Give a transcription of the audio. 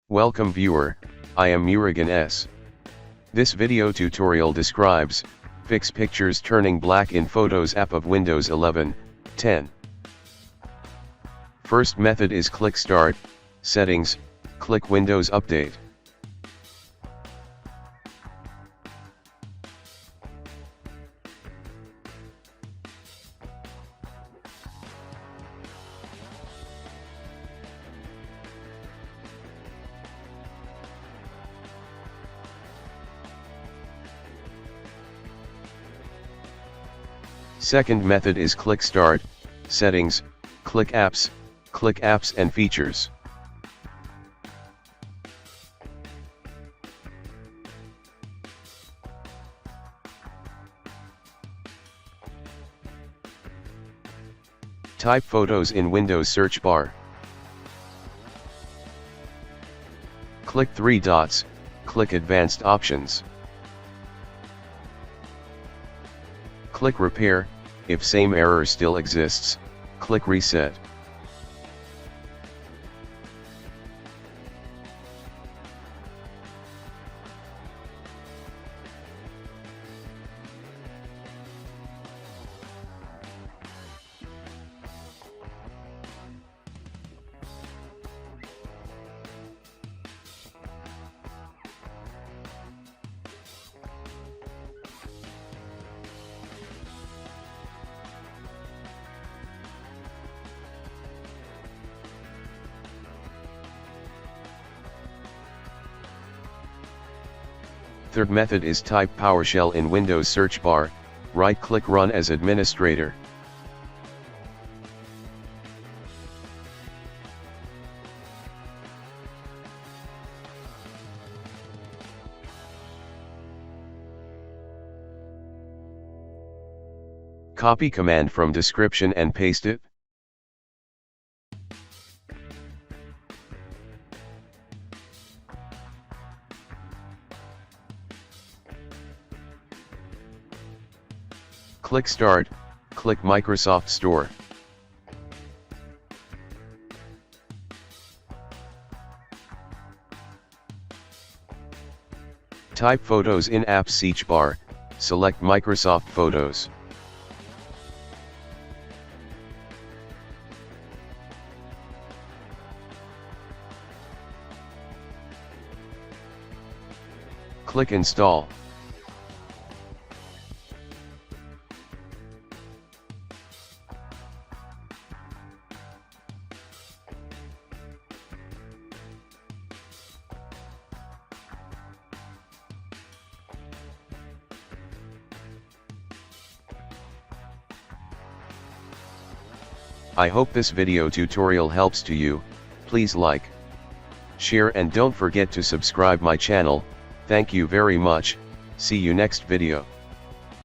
Welcome viewer, I am Murugan S. This video tutorial describes, fix pictures turning black in Photos app of Windows 11, 10. First method is click Start, Settings, click Windows Update. Second method is click Start, Settings, click Apps and Features. Type Photos in Windows search bar. Click three dots, click Advanced Options. Click Repair. If same error still exists, click Reset. Third method is type PowerShell in Windows search bar, right-click Run as administrator. Copy command from description and paste it. Click Start, click Microsoft Store. Type Photos in App search bar, select Microsoft Photos. Click Install. I hope this video tutorial helps to you. Please like, share and don't forget to subscribe my channel. Thank you very much. See you next video.